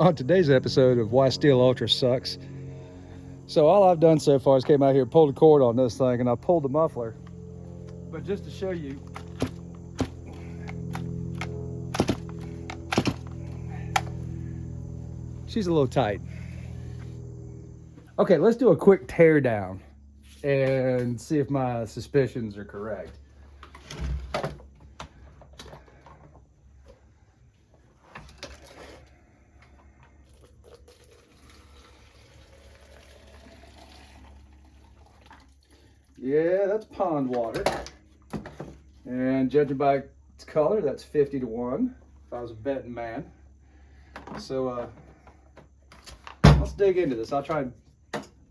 on today's episode of Why Stihl Ultra Sucks. So all I've done so far is came out here, pulled a cord on this thing, and I pulled the muffler. But just to show you, she's a little tight. Okay, let's do a quick tear down and see if my suspicions are correct. Yeah, that's pond water. And judging by its color, that's 50 to 1, if I was a betting man. So let's dig into this. I'll try and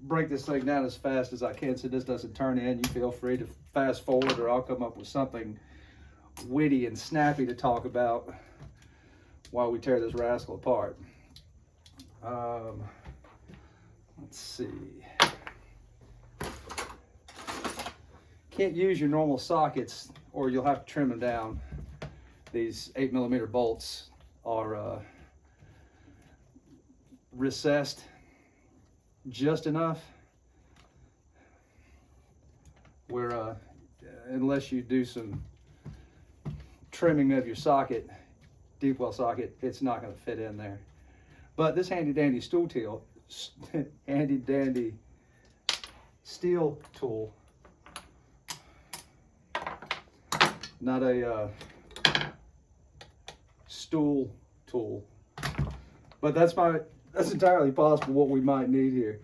break this thing down as fast as I can so this doesn't turn in. You feel free to fast forward, or I'll come up with something witty and snappy to talk about while we tear this rascal apart. Let's see. Can't use your normal sockets or you'll have to trim them down. These 8mm bolts are recessed just enough where unless you do some trimming of your socket, deep well socket, it's not going to fit in there. But this handy dandy steel tool, not a stool tool, but that's entirely possible what we might need here.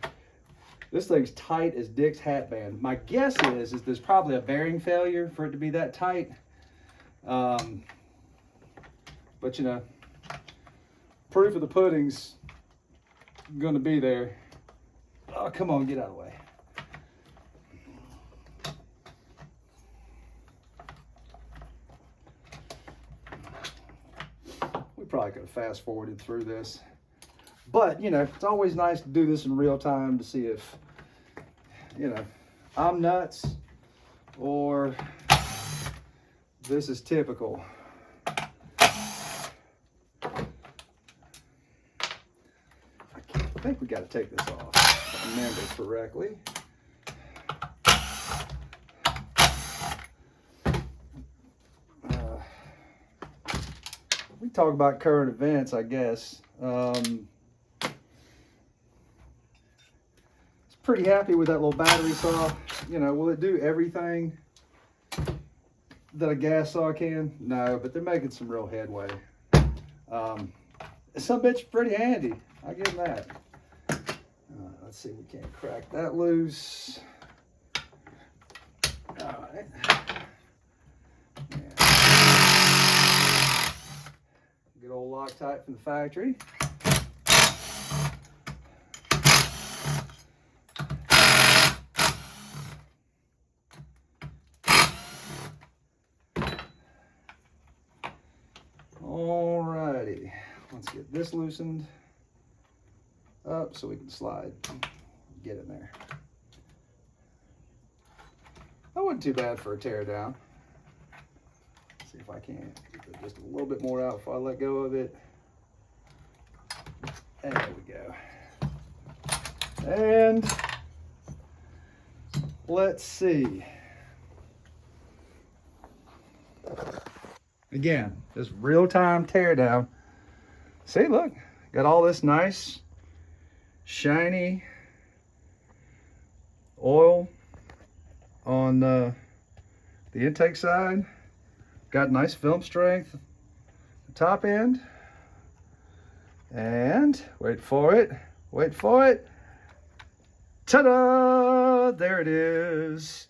This thing's tight as Dick's hat band. My guess is there's probably a bearing failure for it to be that tight. But you know, proof of the pudding's gonna be there. Oh, come on, get out of the way. We probably could have fast forwarded through this. But, you know, it's always nice to do this in real time to see if, you know, I'm nuts or this is typical. I think we got to take this off, if I remember correctly. We talk about current events, I guess. Pretty happy with that little battery saw. You know, will it do everything that a gas saw can? No, but they're making some real headway. Some bitch pretty handy, I give them that. Let's see if we can't crack that loose. All right. Yeah. Good old Loctite from the factory. Alrighty, let's get this loosened up so we can slide, get in there. That wasn't too bad for a tear down. Let's see if I can get just a little bit more out before I let go of it. There we go. And let's see. Again, this real-time teardown. See, look, got all this nice, shiny oil on the intake side. Got nice film strength at the top end. And wait for it, wait for it. Ta-da! There it is.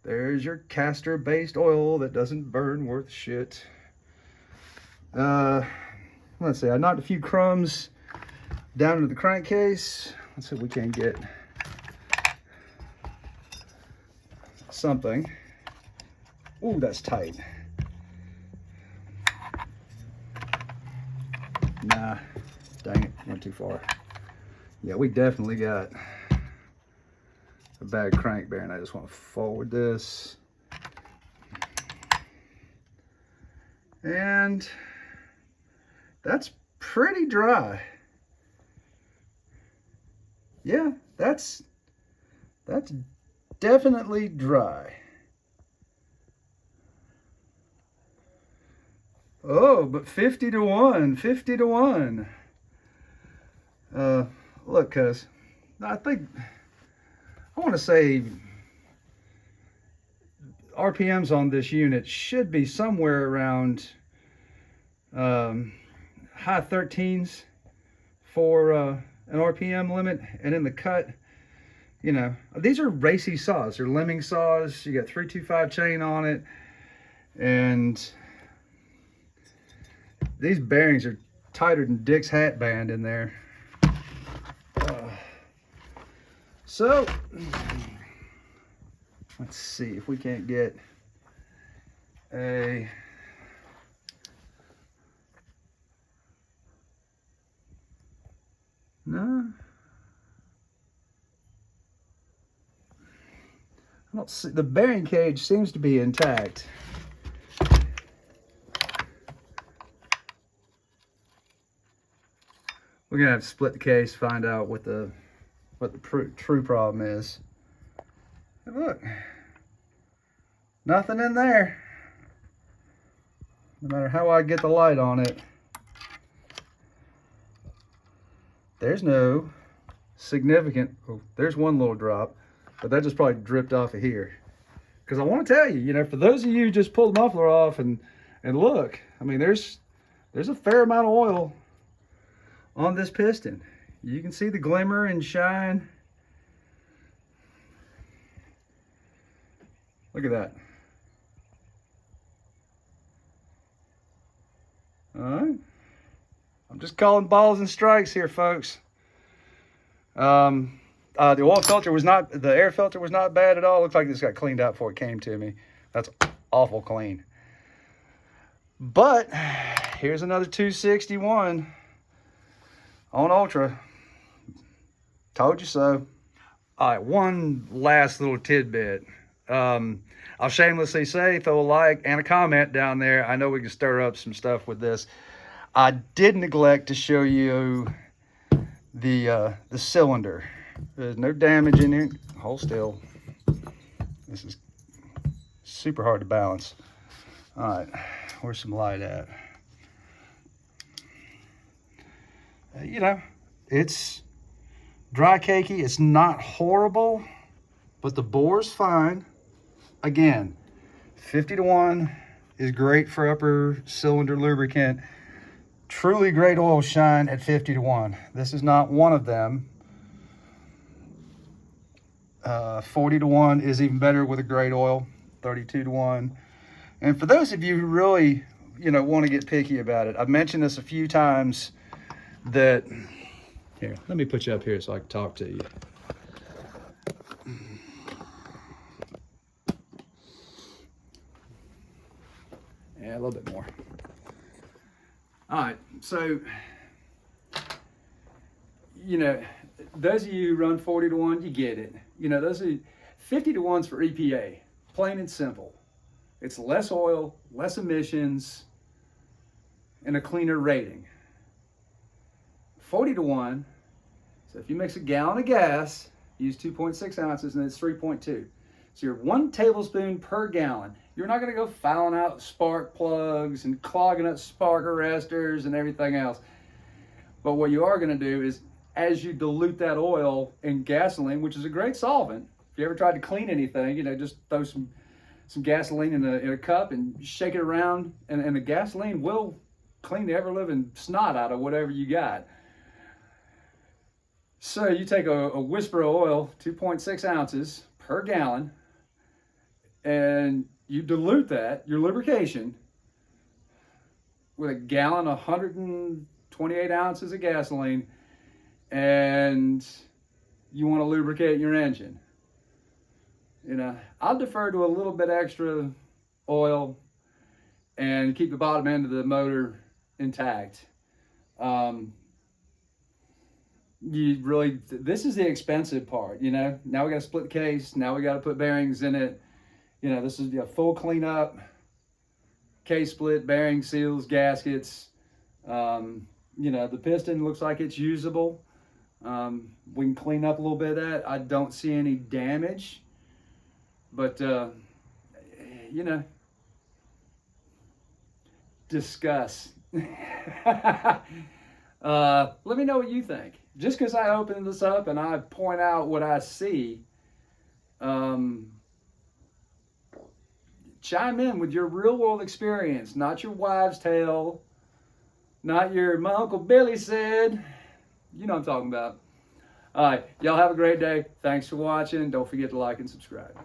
There's your castor-based oil that doesn't burn worth shit. Let's see, I knocked a few crumbs down into the crankcase. Let's see if we can get something. Ooh, that's tight. Nah, dang it, went too far. Yeah, we definitely got a bad crank bearing. I just want to forward this. And that's pretty dry. yeah, that's definitely dry. Oh, but 50 to 1, 50 to 1. Look, cuz I think I want to say RPMs on this unit should be somewhere around high 13s for an RPM limit. And in the cut, you know, these are racy saws. They're lemming saws. You got 325 chain on it. And these bearings are tighter than Dick's hat band in there. So let's see if we can't get a no. I don't see, the bearing cage seems to be intact. We're gonna have to split the case, find out what the true problem is. And look, nothing in there. No matter how I get the light on it, there's no significant, oh, there's one little drop, but that just probably dripped off of here. Because I want to tell you, you know, for those of you who just pull the muffler off and look, I mean, there's a fair amount of oil on this piston. You can see the glimmer and shine. Look at that. All right. I'm just calling balls and strikes here, folks. The oil filter was not, the air filter was not bad at all. Looks like this got cleaned out before it came to me. That's awful clean. But here's another 261 on Ultra. Told you so. All right, one last little tidbit. I'll shamelessly say, throw a like and a comment down there. I know we can stir up some stuff with this. I did neglect to show you the cylinder. There's no damage in it. Hold still. This is super hard to balance. All right, where's some light at? You know, it's dry cakey. It's not horrible, but the bore's fine. Again, 50 to 1 is great for upper cylinder lubricant. Truly great oil shine at 50 to 1. This is not one of them. 40 to 1 is even better with a great oil. 32 to 1. And for those of you who really, you know, want to get picky about it, I've mentioned this a few times that, here, let me put you up here so I can talk to you. Yeah, a little bit more. All right, so, you know, those of you who run 40 to 1, you get it. You know, those are 50 to 1s for EPA, plain and simple. It's less oil, less emissions, and a cleaner rating. 40 to 1, so if you mix a gallon of gas, use 2.6 ounces, and it's 3.2. So you're 1 tablespoon per gallon. You're not going to go fouling out spark plugs and clogging up spark arresters and everything else. But what you are going to do is, as you dilute that oil in gasoline, which is a great solvent, if you ever tried to clean anything, you know, just throw some gasoline in a cup and shake it around, and the gasoline will clean the ever-living snot out of whatever you got. So you take a whisper of oil, 2.6 ounces per gallon, and you dilute that, your lubrication, with a gallon, 128 ounces of gasoline, and you want to lubricate your engine. You know, I'll defer to a little bit extra oil and keep the bottom end of the motor intact. You really, this is the expensive part, you know. Now we got to split the case. Now we got to put bearings in it. You know, this is a full cleanup, case split, bearing seals, gaskets. You know, the piston looks like it's usable. We can clean up a little bit of that. I don't see any damage, but you know, discuss. Let me know what you think. Just because I open this up and I point out what I see, chime in with your real world experience, not your wives' tale, not your my Uncle Billy said. You know what I'm talking about. All right, y'all have a great day. Thanks for watching. Don't forget to like and subscribe.